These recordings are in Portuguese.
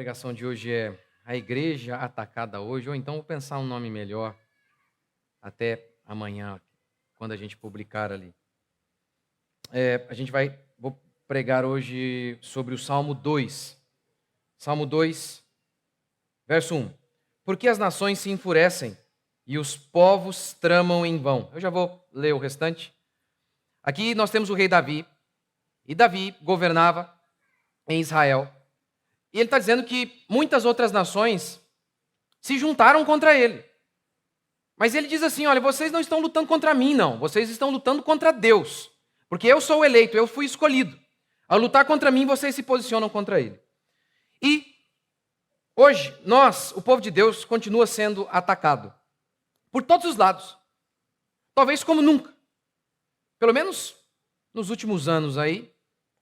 pregação de hoje é a igreja atacada hoje, ou então vou pensar um nome melhor até amanhã, quando a gente publicar ali. Vou pregar hoje sobre o Salmo 2. Salmo 2, verso 1. Por que as nações se enfurecem e os povos tramam em vão? Eu já vou ler o restante. Aqui nós temos o rei Davi, e Davi governava em Israel. E ele está dizendo que muitas outras nações se juntaram contra ele. Mas ele diz assim, olha, vocês não estão lutando contra mim, não. Vocês estão lutando contra Deus. Porque eu sou o eleito, eu fui escolhido. Ao lutar contra mim, vocês se posicionam contra ele. E hoje, nós, o povo de Deus, continua sendo atacado. Por todos os lados. Talvez como nunca. Pelo menos nos últimos anos aí,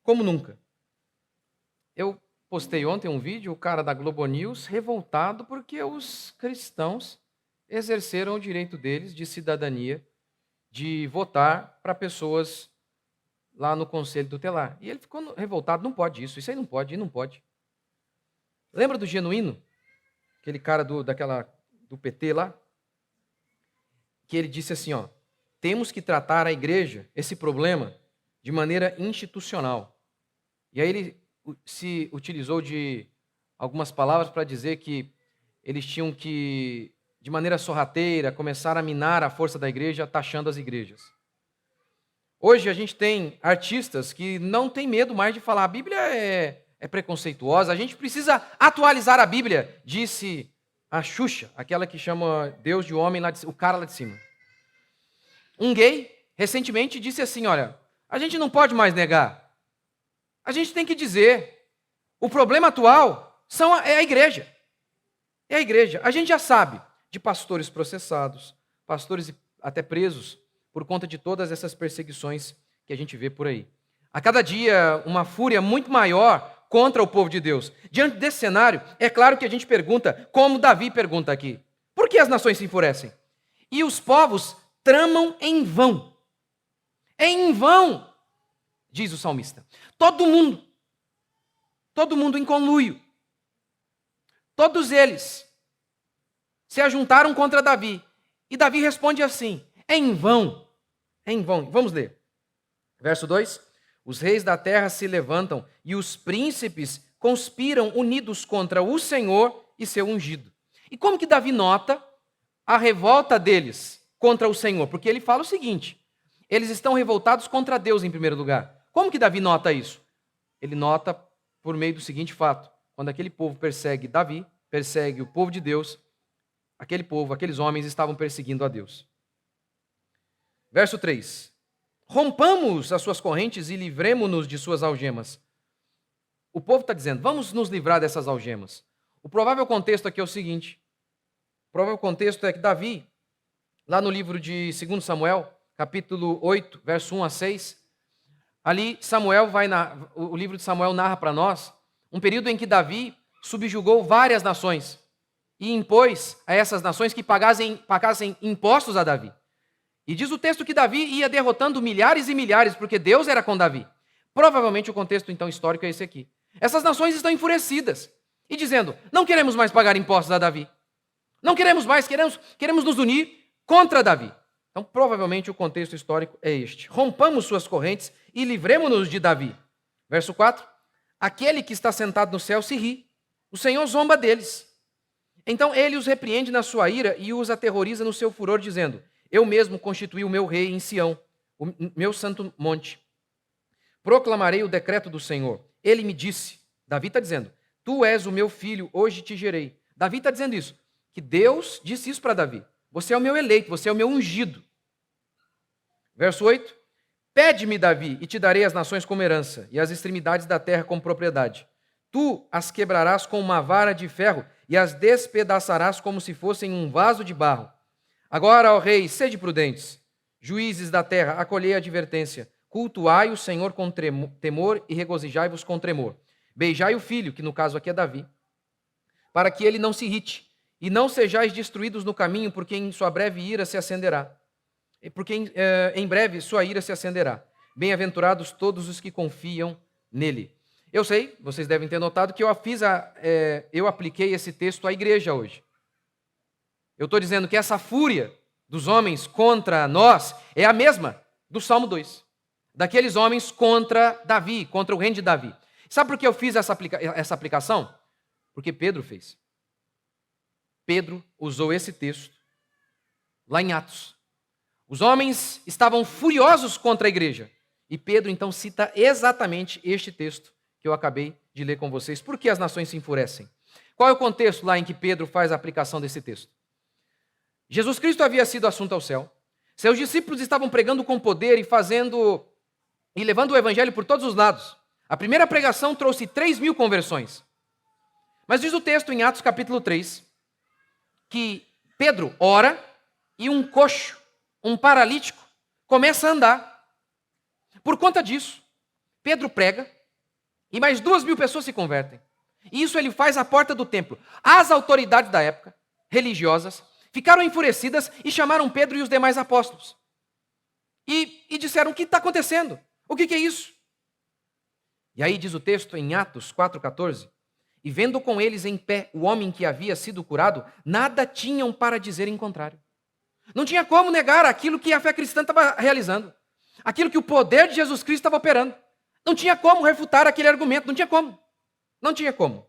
como nunca. Eu postei ontem um vídeo, o cara da Globo News, revoltado porque os cristãos exerceram o direito deles de cidadania, de votar para pessoas lá no Conselho Tutelar. E ele ficou revoltado, não pode isso aí não pode, não pode. Lembra do Genuíno? Aquele cara do PT lá? Que ele disse assim, ó, temos que tratar a igreja, esse problema, de maneira institucional. E aí ele se utilizou de algumas palavras para dizer que eles tinham que, de maneira sorrateira, começar a minar a força da igreja, taxando as igrejas. Hoje a gente tem artistas que não têm medo mais de falar a Bíblia é preconceituosa, a gente precisa atualizar a Bíblia, disse a Xuxa, aquela que chama Deus de homem, o cara lá de cima. Um gay, recentemente, disse assim, olha, a gente não pode mais negar. A gente tem que dizer, o problema atual é a igreja. É a igreja. A gente já sabe de pastores processados, pastores até presos, por conta de todas essas perseguições que a gente vê por aí. A cada dia, uma fúria muito maior contra o povo de Deus. Diante desse cenário, é claro que a gente pergunta, como Davi pergunta aqui, por que as nações se enfurecem? E os povos tramam em vão. É em vão, diz o salmista. Todo mundo em conluio. Todos eles se ajuntaram contra Davi. E Davi responde assim, é em vão. É em vão. Vamos ler. Verso 2. Os reis da terra se levantam e os príncipes conspiram unidos contra o Senhor e seu ungido. E como que Davi nota a revolta deles contra o Senhor? Porque ele fala o seguinte, eles estão revoltados contra Deus em primeiro lugar. Como que Davi nota isso? Ele nota por meio do seguinte fato, quando aquele povo persegue Davi, persegue o povo de Deus, aquele povo, aqueles homens estavam perseguindo a Deus. Verso 3. Rompamos as suas correntes e livremo-nos de suas algemas. O povo está dizendo, vamos nos livrar dessas algemas. O provável contexto aqui é o seguinte, o provável contexto é que Davi, lá no livro de 2 Samuel, capítulo 8, verso 1 a 6, ali o livro de Samuel narra para nós um período em que Davi subjugou várias nações e impôs a essas nações que pagassem impostos a Davi. E diz o texto que Davi ia derrotando milhares e milhares, porque Deus era com Davi. Provavelmente o contexto então histórico é esse aqui. Essas nações estão enfurecidas e dizendo, não queremos mais pagar impostos a Davi. Não queremos mais, queremos nos unir contra Davi. Então provavelmente o contexto histórico é este. Rompamos suas correntes e livremo-nos de Davi. Verso 4. Aquele que está sentado no céu se ri. O Senhor zomba deles. Então ele os repreende na sua ira e os aterroriza no seu furor, dizendo, eu mesmo constituí o meu rei em Sião, o meu santo monte. Proclamarei o decreto do Senhor. Ele me disse, Davi está dizendo, tu és o meu filho, hoje te gerei. Davi está dizendo isso, que Deus disse isso para Davi. Você é o meu eleito, você é o meu ungido. Verso 8. Pede-me, Davi, e te darei as nações como herança, e as extremidades da terra como propriedade. Tu as quebrarás com uma vara de ferro, e as despedaçarás como se fossem um vaso de barro. Agora, ó rei, sede prudentes, juízes da terra, acolhei a advertência, cultuai o Senhor com temor e regozijai-vos com tremor. Beijai o filho, que no caso aqui é Davi, para que ele não se irrite, e não sejais destruídos no caminho, porque em sua breve ira se acenderá. Porque em breve sua ira se acenderá. Bem-aventurados todos os que confiam nele. Eu sei, vocês devem ter notado que eu apliquei esse texto à igreja hoje. Eu estou dizendo que essa fúria dos homens contra nós é a mesma do Salmo 2. Daqueles homens contra Davi, contra o reino de Davi. Sabe por que eu fiz essa aplicação? Porque Pedro fez. Pedro usou esse texto lá em Atos. Os homens estavam furiosos contra a igreja. E Pedro então cita exatamente este texto que eu acabei de ler com vocês. Por que as nações se enfurecem? Qual é o contexto lá em que Pedro faz a aplicação desse texto? Jesus Cristo havia sido assunto ao céu. Seus discípulos estavam pregando com poder e levando o evangelho por todos os lados. A primeira pregação trouxe 3.000 conversões. Mas diz o texto em Atos capítulo 3, que Pedro ora e um coxo, um paralítico, começa a andar. Por conta disso, Pedro prega e mais 2.000 pessoas se convertem. E isso ele faz à porta do templo. As autoridades da época, religiosas, ficaram enfurecidas e chamaram Pedro e os demais apóstolos. E disseram, o que está acontecendo? O que é isso? E aí diz o texto em Atos 4,14, e vendo com eles em pé o homem que havia sido curado, nada tinham para dizer em contrário. Não tinha como negar aquilo que a fé cristã estava realizando. Aquilo que o poder de Jesus Cristo estava operando. Não tinha como refutar aquele argumento, não tinha como. Não tinha como.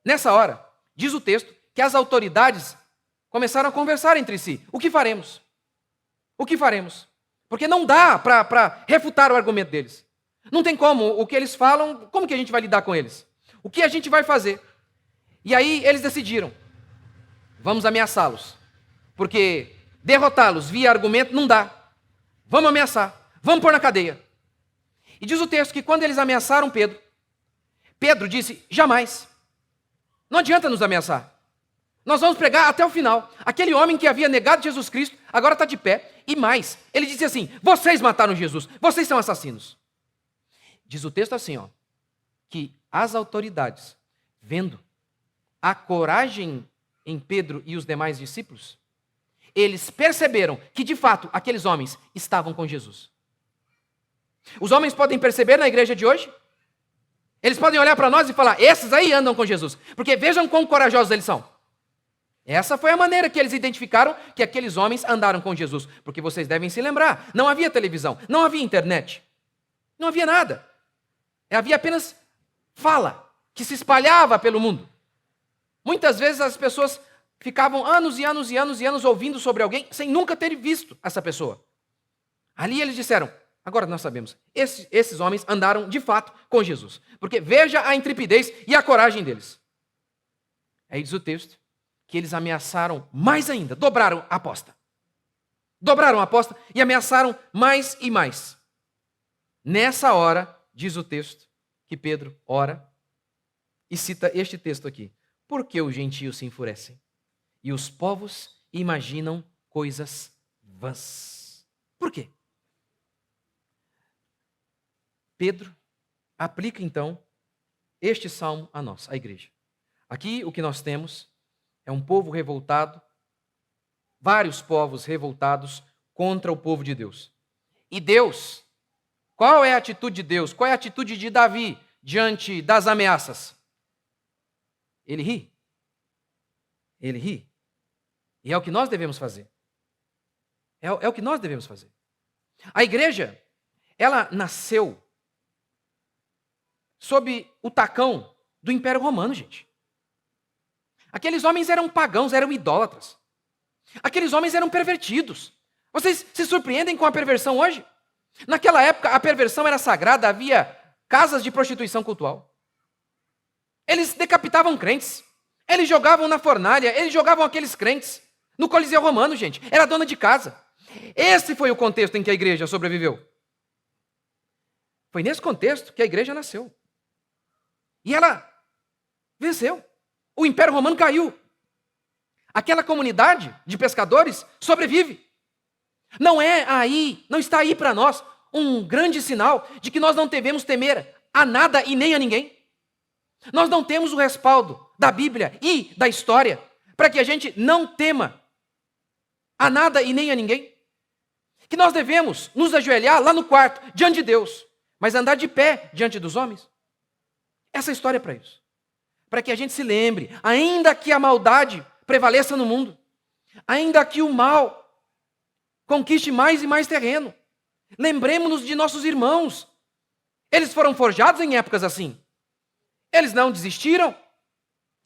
Nessa hora, diz o texto, que as autoridades começaram a conversar entre si. O que faremos? O que faremos? Porque não dá para refutar o argumento deles. Não tem como. O que eles falam, como que a gente vai lidar com eles? O que a gente vai fazer? E aí eles decidiram, vamos ameaçá-los. Porque derrotá-los via argumento não dá. Vamos ameaçar, vamos pôr na cadeia. E diz o texto que quando eles ameaçaram Pedro, Pedro disse, jamais. Não adianta nos ameaçar. Nós vamos pregar até o final. Aquele homem que havia negado Jesus Cristo, agora está de pé. E mais, ele disse assim, vocês mataram Jesus, vocês são assassinos. Diz o texto assim, que as autoridades, vendo a coragem em Pedro e os demais discípulos, eles perceberam que, de fato, aqueles homens estavam com Jesus. Os homens podem perceber na igreja de hoje? Eles podem olhar para nós e falar, esses aí andam com Jesus. Porque vejam quão corajosos eles são. Essa foi a maneira que eles identificaram que aqueles homens andaram com Jesus. Porque vocês devem se lembrar, não havia televisão, não havia internet, não havia nada. Havia apenas fala, que se espalhava pelo mundo. Muitas vezes as pessoas ficavam anos e anos e anos e anos ouvindo sobre alguém sem nunca ter visto essa pessoa. Ali eles disseram, agora nós sabemos, esses homens andaram de fato com Jesus. Porque veja a intrepidez e a coragem deles. Aí diz o texto que eles ameaçaram mais ainda, dobraram a aposta. Dobraram a aposta e ameaçaram mais e mais. Nessa hora, diz o texto, que Pedro ora e cita este texto aqui. Por que os gentios se enfurecem? E os povos imaginam coisas vãs. Por quê? Pedro aplica então este salmo a nós, a igreja. Aqui o que nós temos é um povo revoltado, vários povos revoltados contra o povo de Deus. E Deus, qual é a atitude de Deus? Qual é a atitude de Davi diante das ameaças? Ele ri. Ele ri. E é o que nós devemos fazer. É o que nós devemos fazer. A igreja, ela nasceu sob o tacão do Império Romano, gente. Aqueles homens eram pagãos, eram idólatras. Aqueles homens eram pervertidos. Vocês se surpreendem com a perversão hoje? Naquela época, a perversão era sagrada, havia casas de prostituição cultual. Eles decapitavam crentes. Eles jogavam na fornalha, eles jogavam aqueles crentes no Coliseu Romano, gente. Era dona de casa. Esse foi o contexto em que a igreja sobreviveu. Foi nesse contexto que a igreja nasceu. E ela venceu. O Império Romano caiu. Aquela comunidade de pescadores sobrevive. Não está aí para nós um grande sinal de que nós não devemos temer a nada e nem a ninguém. Nós não temos o respaldo da Bíblia e da história para que a gente não tema a nada e nem a ninguém. Que nós devemos nos ajoelhar lá no quarto, diante de Deus, mas andar de pé diante dos homens. Essa história é para isso. Para que a gente se lembre, ainda que a maldade prevaleça no mundo, ainda que o mal conquiste mais e mais terreno, lembremos-nos de nossos irmãos. Eles foram forjados em épocas assim. Eles não desistiram.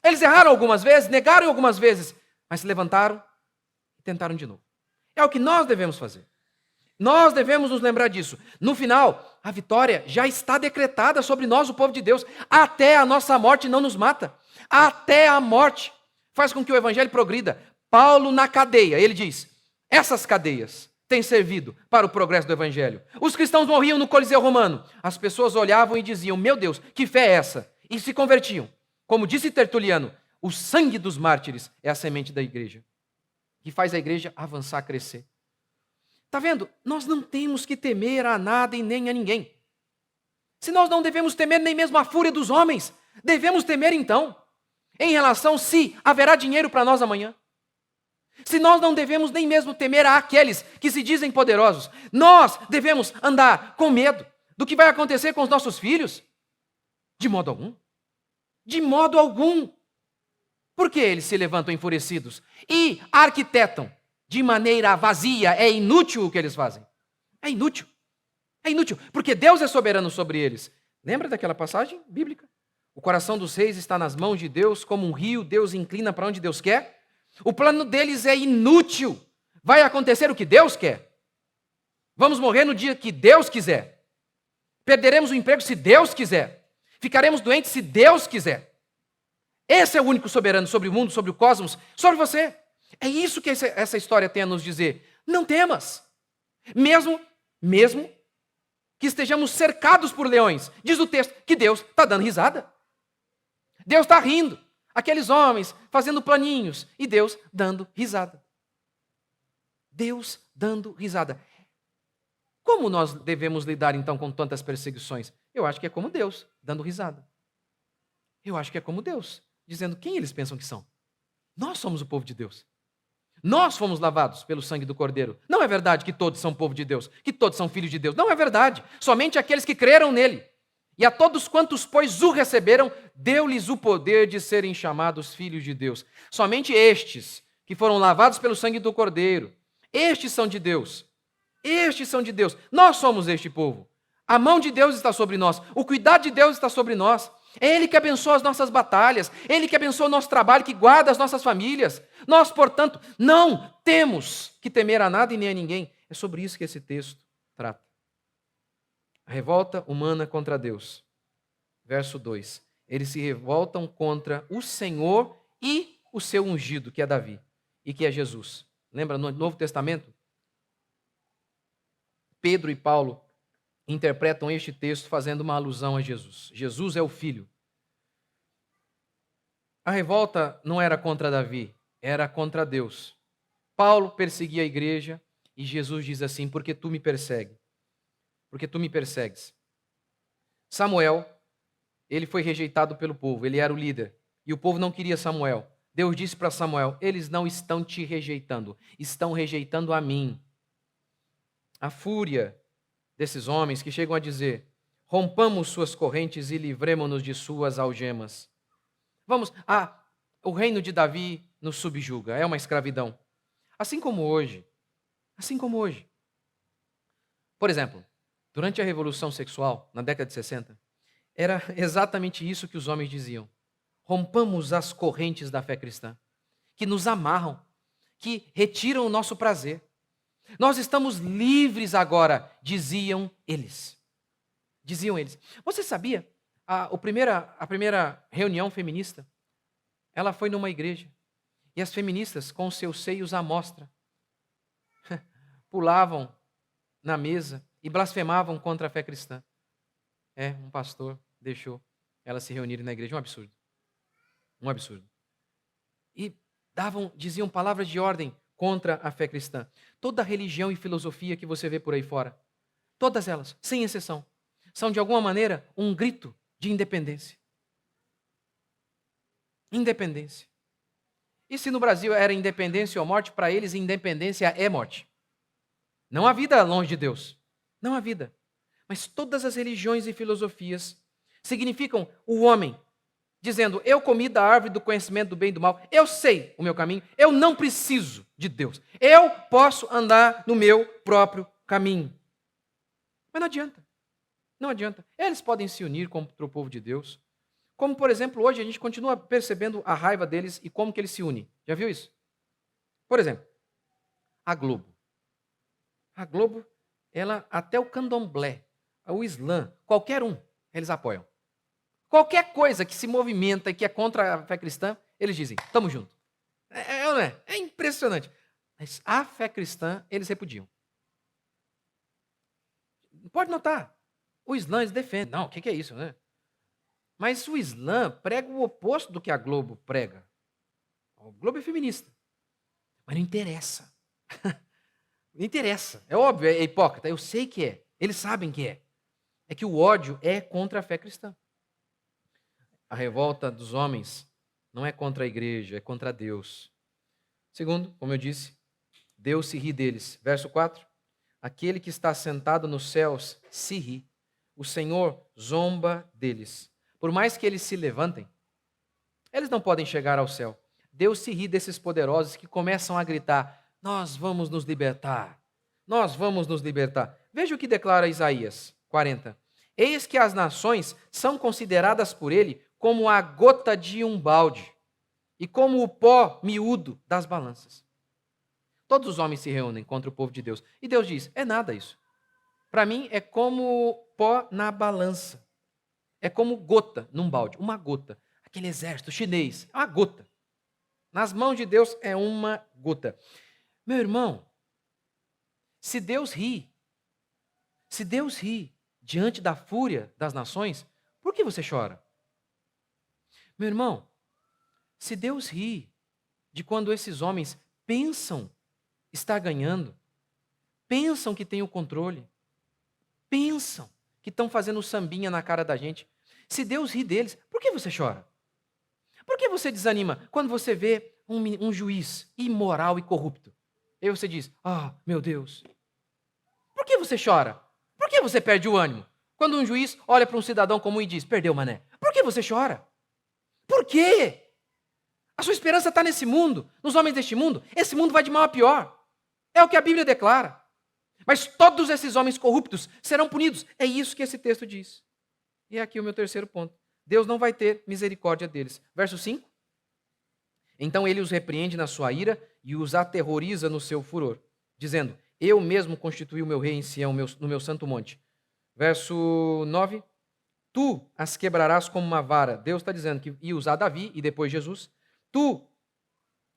Eles erraram algumas vezes, negaram algumas vezes, mas se levantaram e tentaram de novo. É o que nós devemos fazer. Nós devemos nos lembrar disso. No final, a vitória já está decretada sobre nós, o povo de Deus. Até a nossa morte não nos mata. Até a morte faz com que o evangelho progrida. Paulo na cadeia, ele diz, essas cadeias têm servido para o progresso do evangelho. Os cristãos morriam no Coliseu Romano. As pessoas olhavam e diziam, meu Deus, que fé é essa? E se convertiam. Como disse Tertuliano, o sangue dos mártires é a semente da igreja, que faz a igreja avançar, crescer. Está vendo? Nós não temos que temer a nada e nem a ninguém. Se nós não devemos temer nem mesmo a fúria dos homens, devemos temer então, em relação se haverá dinheiro para nós amanhã. Se nós não devemos nem mesmo temer àqueles que se dizem poderosos, nós devemos andar com medo do que vai acontecer com os nossos filhos? De modo algum. De modo algum. Por que eles se levantam enfurecidos e arquitetam de maneira vazia? É inútil o que eles fazem. É inútil. É inútil, porque Deus é soberano sobre eles. Lembra daquela passagem bíblica? O coração dos reis está nas mãos de Deus, como um rio, Deus inclina para onde Deus quer. O plano deles é inútil. Vai acontecer o que Deus quer. Vamos morrer no dia que Deus quiser. Perderemos o emprego se Deus quiser. Ficaremos doentes se Deus quiser. Esse é o único soberano sobre o mundo, sobre o cosmos, sobre você. É isso que essa história tem a nos dizer. Não temas. Mesmo que estejamos cercados por leões. Diz o texto que Deus está dando risada. Deus está rindo. Aqueles homens fazendo planinhos e Deus dando risada. Deus dando risada. Como nós devemos lidar então com tantas perseguições? Eu acho que é como Deus, dando risada. Eu acho que é como Deus, dizendo quem eles pensam que são. Nós somos o povo de Deus. Nós fomos lavados pelo sangue do Cordeiro. Não é verdade que todos são povo de Deus, que todos são filhos de Deus. Não é verdade. Somente aqueles que creram nele. E a todos quantos, pois, o receberam, deu-lhes o poder de serem chamados filhos de Deus. Somente estes, que foram lavados pelo sangue do Cordeiro, estes são de Deus. Estes são de Deus. Nós somos este povo. A mão de Deus está sobre nós. O cuidado de Deus está sobre nós. É Ele que abençoa as nossas batalhas. É Ele que abençoa o nosso trabalho, que guarda as nossas famílias. Nós, portanto, não temos que temer a nada e nem a ninguém. É sobre isso que esse texto trata. A revolta humana contra Deus. Verso 2. Eles se revoltam contra o Senhor e o seu ungido, que é Davi, e que é Jesus. Lembra no Novo Testamento? Pedro e Paulo interpretam este texto fazendo uma alusão a Jesus. Jesus é o Filho. A revolta não era contra Davi, era contra Deus. Paulo perseguia a igreja e Jesus diz assim, porque tu me persegues. Porque tu me persegues. Samuel, ele foi rejeitado pelo povo, ele era o líder. E o povo não queria Samuel. Deus disse para Samuel, eles não estão te rejeitando, estão rejeitando a mim. A fúria desses homens que chegam a dizer, rompamos suas correntes e livremo-nos de suas algemas. O reino de Davi nos subjuga, é uma escravidão. Assim como hoje. Por exemplo, durante a Revolução Sexual, na década de 60, era exatamente isso que os homens diziam. Rompamos as correntes da fé cristã, que nos amarram, que retiram o nosso prazer. Nós estamos livres agora, diziam eles. Você sabia? A primeira reunião feminista, ela foi numa igreja. E as feministas, com seus seios à mostra, pulavam na mesa e blasfemavam contra a fé cristã. Um pastor deixou elas se reunirem na igreja. Um absurdo. Um absurdo. E diziam palavras de ordem contra a fé cristã. Toda religião e filosofia que você vê por aí fora, todas elas, sem exceção, são de alguma maneira um grito de independência. Independência. E se no Brasil era independência ou morte, para eles independência é morte. Não há vida longe de Deus. Não há vida. Mas todas as religiões e filosofias significam o homem, dizendo, eu comi da árvore do conhecimento do bem e do mal, eu sei o meu caminho, eu não preciso de Deus, eu posso andar no meu próprio caminho. Mas não adianta, não adianta. Eles podem se unir contra o povo de Deus, como, por exemplo, hoje a gente continua percebendo a raiva deles e como que eles se unem. Já viu isso? Por exemplo, a Globo. A Globo, ela, até o candomblé, o Islã, qualquer um, eles apoiam. Qualquer coisa que se movimenta e que é contra a fé cristã, eles dizem, estamos juntos. Não é? É impressionante. Mas a fé cristã, eles repudiam. Pode notar, o Islã eles defendem. Não, o que é isso, né? Mas o Islã prega o oposto do que a Globo prega. O Globo é feminista. Mas não interessa. Não interessa. É óbvio, é hipócrita. Eu sei que é. Eles sabem que é. É que o ódio é contra a fé cristã. A revolta dos homens não é contra a igreja, é contra Deus. Segundo, como eu disse, Deus se ri deles. Verso 4. Aquele que está sentado nos céus se ri. O Senhor zomba deles. Por mais que eles se levantem, eles não podem chegar ao céu. Deus se ri desses poderosos que começam a gritar, nós vamos nos libertar, nós vamos nos libertar. Veja o que declara Isaías 40. Eis que as nações são consideradas por ele como a gota de um balde e como o pó miúdo das balanças. Todos os homens se reúnem contra o povo de Deus. E Deus diz, é nada isso. Para mim é como pó na balança. É como gota num balde, uma gota. Aquele exército chinês, é uma gota. Nas mãos de Deus é uma gota. Meu irmão, se Deus ri diante da fúria das nações, por que você chora? Meu irmão, se Deus ri de quando esses homens pensam estar ganhando, pensam que têm o controle, pensam que estão fazendo sambinha na cara da gente, se Deus ri deles, por que você chora? Por que você desanima quando você vê um juiz imoral e corrupto? E você diz, meu Deus. Por que você chora? Por que você perde o ânimo? Quando um juiz olha para um cidadão comum e diz, perdeu, mané. Por que você chora? Por quê? A sua esperança está nesse mundo, nos homens deste mundo. Esse mundo vai de mal a pior. É o que a Bíblia declara. Mas todos esses homens corruptos serão punidos. É isso que esse texto diz. E é aqui o meu terceiro ponto. Deus não vai ter misericórdia deles. Verso 5. Então ele os repreende na sua ira e os aterroriza no seu furor, dizendo, eu mesmo constituí o meu rei em Sião, no meu santo monte. Verso 9. Tu as quebrarás como uma vara. Deus está dizendo que ia usar Davi e depois Jesus. Tu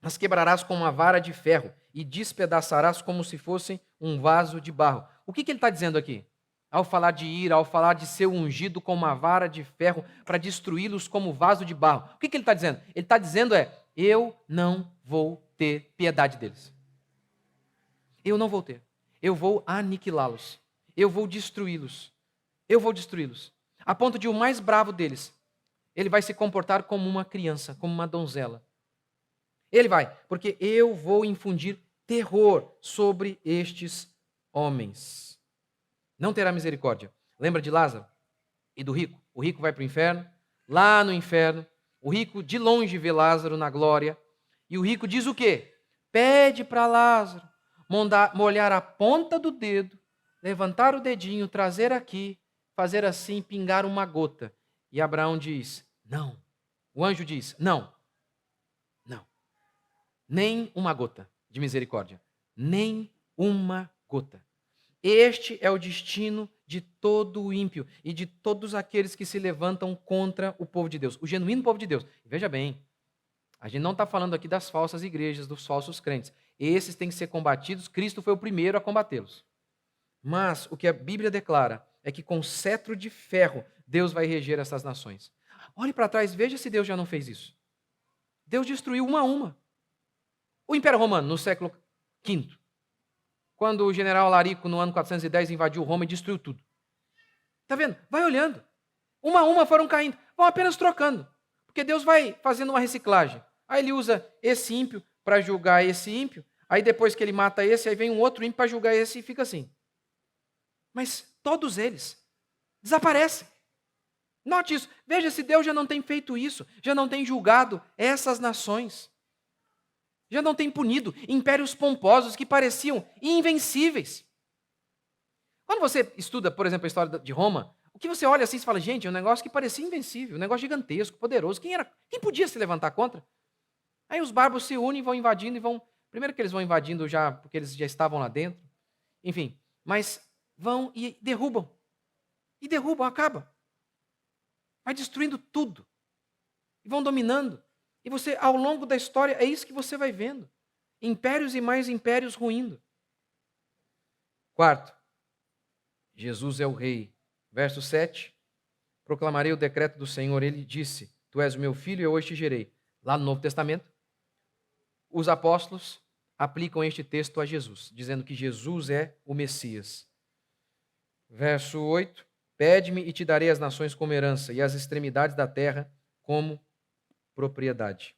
as quebrarás com uma vara de ferro e despedaçarás como se fossem um vaso de barro. O que ele está dizendo aqui? Ao falar de ira, ao falar de ser ungido com uma vara de ferro para destruí-los como vaso de barro. O que ele está dizendo? Ele está dizendo eu não vou ter piedade deles. Eu não vou ter. Eu vou aniquilá-los. Eu vou destruí-los. Eu vou destruí-los. A ponto de o mais bravo deles, ele vai se comportar como uma criança, como uma donzela. Ele vai, porque eu vou infundir terror sobre estes homens. Não terá misericórdia. Lembra de Lázaro e do rico? O rico vai para o inferno. Lá no inferno, o rico de longe vê Lázaro na glória. E o rico diz o quê? Pede para Lázaro molhar a ponta do dedo, levantar o dedinho, trazer aqui, fazer assim, pingar uma gota. E Abraão diz, não. O anjo diz, não. Não. Nem uma gota de misericórdia. Nem uma gota. Este é o destino de todo o ímpio e de todos aqueles que se levantam contra o povo de Deus, o genuíno povo de Deus. Veja bem, a gente não está falando aqui das falsas igrejas, dos falsos crentes. Esses têm que ser combatidos, Cristo foi o primeiro a combatê-los. Mas o que a Bíblia declara é que com cetro de ferro Deus vai reger essas nações. Olhe para trás, veja se Deus já não fez isso. Deus destruiu uma a uma. O Império Romano, no século V, quando o general Alarico, no ano 410, invadiu Roma e destruiu tudo. Está vendo? Vai olhando. Uma a uma foram caindo. Vão apenas trocando. Porque Deus vai fazendo uma reciclagem. Aí ele usa esse ímpio para julgar esse ímpio. Aí depois que ele mata esse, aí vem um outro ímpio para julgar esse e fica assim. Mas todos eles desaparecem. Note isso. Veja se Deus já não tem feito isso, já não tem julgado essas nações. Já não tem punido impérios pomposos que pareciam invencíveis. Quando você estuda, por exemplo, a história de Roma, o que você olha assim e fala, gente, é um negócio que parecia invencível, um negócio gigantesco, poderoso. Quem podia se levantar contra? Aí os bárbaros se unem, vão invadindo e vão... Primeiro que eles vão invadindo já, porque eles já estavam lá dentro. Enfim, mas vão e derrubam. E derrubam, acabam. Vai destruindo tudo. E vão dominando. E você, ao longo da história, é isso que você vai vendo. Impérios e mais impérios ruindo. Quarto, Jesus é o rei. Verso 7. Proclamarei o decreto do Senhor. Ele disse, tu és o meu filho e eu hoje te gerei. Lá no Novo Testamento, os apóstolos aplicam este texto a Jesus, dizendo que Jesus é o Messias. Verso 8. Pede-me e te darei as nações como herança e as extremidades da terra como propriedade.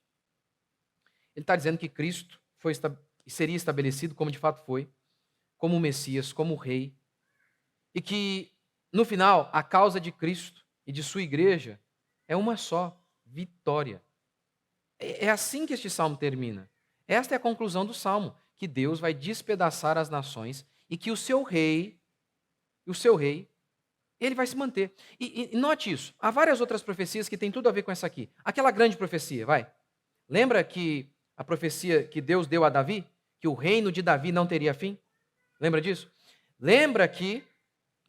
Ele está dizendo que Cristo seria estabelecido, como de fato foi, como o Messias, como o Rei, e que, no final, a causa de Cristo e de sua igreja é uma só, vitória. É assim que este salmo termina. Esta é a conclusão do salmo, que Deus vai despedaçar as nações e que o seu rei, ele vai se manter. E note isso, há várias outras profecias que têm tudo a ver com essa aqui. Aquela grande profecia, lembra que a profecia que Deus deu a Davi, que o reino de Davi não teria fim? Lembra disso? Lembra que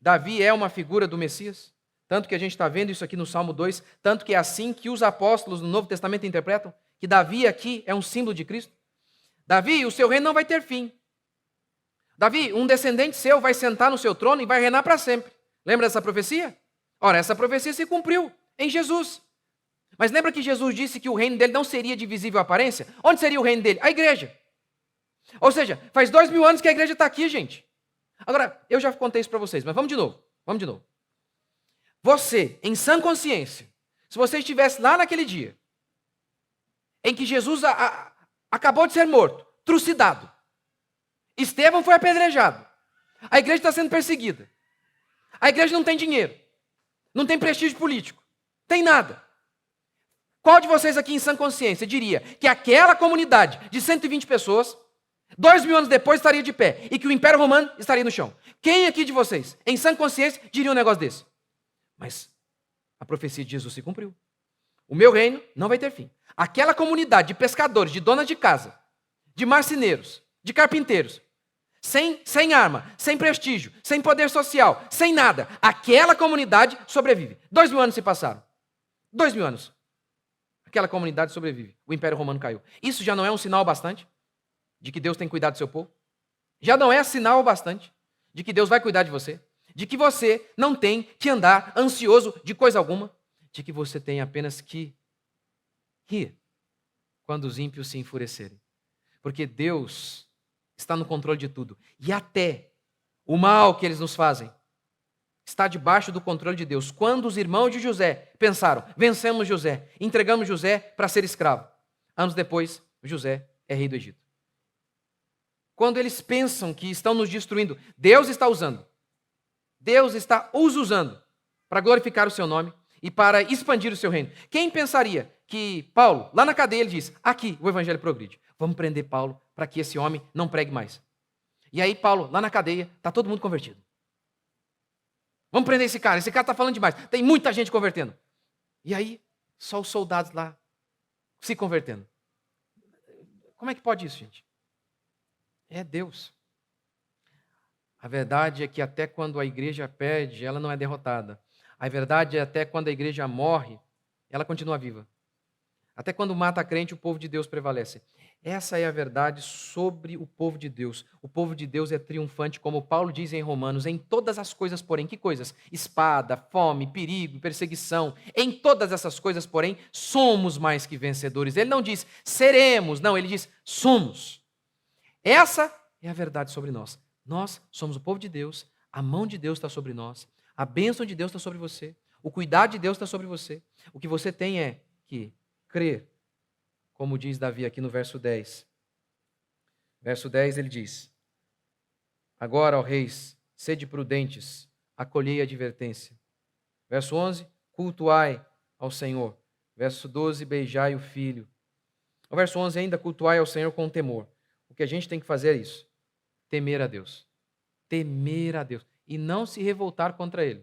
Davi é uma figura do Messias? Tanto que a gente está vendo isso aqui no Salmo 2, tanto que é assim que os apóstolos no Novo Testamento interpretam, que Davi aqui é um símbolo de Cristo. Davi, o seu reino não vai ter fim. Davi, um descendente seu vai sentar no seu trono e vai reinar para sempre. Lembra dessa profecia? Ora, essa profecia se cumpriu em Jesus. Mas lembra que Jesus disse que o reino dele não seria de visível aparência? Onde seria o reino dele? A igreja. Ou seja, faz 2000 anos que a igreja está aqui, gente. Agora, eu já contei isso para vocês, mas vamos de novo. Você, em sã consciência, se você estivesse lá naquele dia, em que Jesus acabou de ser morto, trucidado, Estevão foi apedrejado, a igreja está sendo perseguida, a igreja não tem dinheiro, não tem prestígio político, tem nada. Qual de vocês aqui em sã consciência diria que aquela comunidade de 120 pessoas, 2000 anos depois, estaria de pé e que o Império Romano estaria no chão? Quem aqui de vocês, em sã consciência, diria um negócio desse? Mas a profecia de Jesus se cumpriu. O meu reino não vai ter fim. Aquela comunidade de pescadores, de donas de casa, de marceneiros, de carpinteiros, sem arma, sem prestígio, sem poder social, sem nada, aquela comunidade sobrevive. 2000 anos se passaram. 2000 anos. Aquela comunidade sobrevive. O Império Romano caiu. Isso já não é um sinal bastante de que Deus tem cuidado do seu povo? Já não é sinal bastante de que Deus vai cuidar de você? De que você não tem que andar ansioso de coisa alguma? De que você tem apenas que rir quando os ímpios se enfurecerem? Porque Deus está no controle de tudo. E até o mal que eles nos fazem está debaixo do controle de Deus. Quando os irmãos de José pensaram, vencemos José, entregamos José para ser escravo. Anos depois, José é rei do Egito. Quando eles pensam que estão nos destruindo, Deus está usando. Deus está os usando para glorificar o seu nome e para expandir o seu reino. Quem pensaria que Paulo, lá na cadeia, ele diz, aqui o evangelho progride. Vamos prender Paulo para que esse homem não pregue mais. E aí Paulo, lá na cadeia, está todo mundo convertido. Vamos prender esse cara está falando demais. Tem muita gente convertendo. E aí, só os soldados lá se convertendo. Como é que pode isso, gente? É Deus. A verdade é que até quando a igreja perde, ela não é derrotada. A verdade é até quando a igreja morre, ela continua viva. Até quando mata a crente, o povo de Deus prevalece. Essa é a verdade sobre o povo de Deus. O povo de Deus é triunfante, como Paulo diz em Romanos, em todas as coisas, porém. Que coisas? Espada, fome, perigo, perseguição. Em todas essas coisas, porém, somos mais que vencedores. Ele não diz seremos, não, ele diz somos. Essa é a verdade sobre nós. Nós somos o povo de Deus, a mão de Deus está sobre nós, a bênção de Deus está sobre você, o cuidado de Deus está sobre você. O que você tem é que crer, como diz Davi aqui no verso 10. Verso 10 ele diz, agora, ó reis, sede prudentes, acolhei a advertência. Verso 11, cultuai ao Senhor. Verso 12, beijai o Filho. O verso 11 ainda, cultuai ao Senhor com temor. O que a gente tem que fazer é isso, temer a Deus. Temer a Deus. E não se revoltar contra Ele,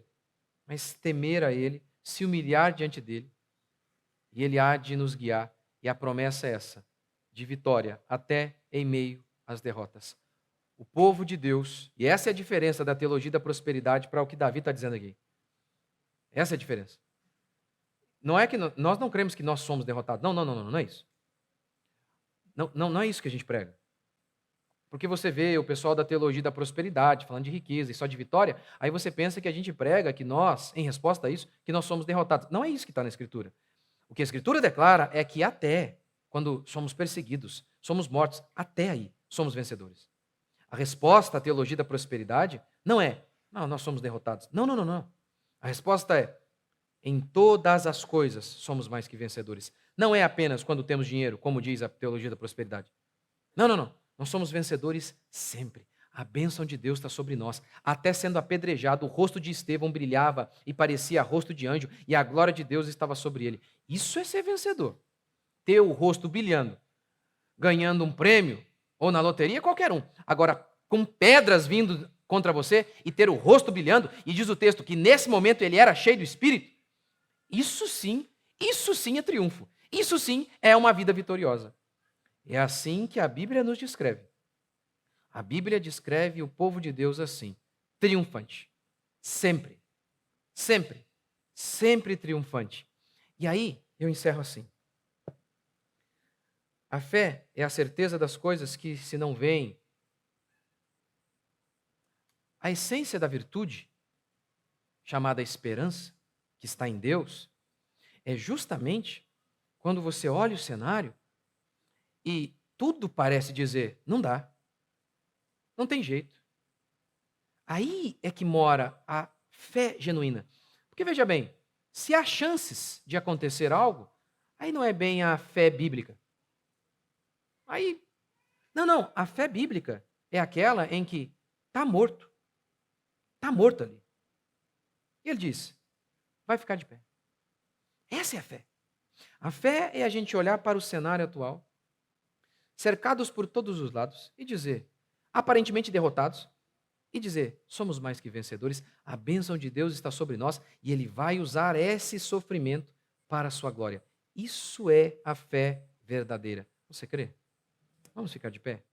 mas temer a Ele, se humilhar diante dEle, e Ele há de nos guiar. E a promessa é essa, de vitória até em meio às derrotas. O povo de Deus, e essa é a diferença da teologia da prosperidade para o que Davi está dizendo aqui. Essa é a diferença. Não é que nós não cremos que nós somos derrotados. Não é isso. Não é isso que a gente prega. Porque você vê o pessoal da teologia da prosperidade falando de riqueza e só de vitória, aí você pensa que a gente prega que nós, em resposta a isso, que nós somos derrotados. Não é isso que está na Escritura. O que a Escritura declara é que até quando somos perseguidos, somos mortos, até aí somos vencedores. A resposta à teologia da prosperidade não é, nós somos derrotados. Não. A resposta é, em todas as coisas somos mais que vencedores. Não é apenas quando temos dinheiro, como diz a teologia da prosperidade. Não. Nós somos vencedores sempre. A bênção de Deus está sobre nós. Até sendo apedrejado, o rosto de Estevão brilhava e parecia rosto de anjo, e a glória de Deus estava sobre ele. Isso é ser vencedor. Ter o rosto brilhando, ganhando um prêmio, ou na loteria, qualquer um. Agora, com pedras vindo contra você e ter o rosto brilhando, e diz o texto que nesse momento ele era cheio do Espírito, isso sim é triunfo. Isso sim é uma vida vitoriosa. É assim que a Bíblia nos descreve. A Bíblia descreve o povo de Deus assim, triunfante. Sempre triunfante. E aí, eu encerro assim. A fé é a certeza das coisas que se não veem. A essência da virtude, chamada esperança, que está em Deus, é justamente quando você olha o cenário e tudo parece dizer, não dá, não tem jeito. Aí é que mora a fé genuína. Porque veja bem, se há chances de acontecer algo, aí não é bem a fé bíblica. Aí, não, a fé bíblica é aquela em que está morto ali. E ele diz, vai ficar de pé. Essa é a fé. A fé é a gente olhar para o cenário atual, cercados por todos os lados, e dizer, aparentemente derrotados, e dizer, somos mais que vencedores, a bênção de Deus está sobre nós, e Ele vai usar esse sofrimento para a sua glória. Isso é a fé verdadeira. Você crê? Vamos ficar de pé?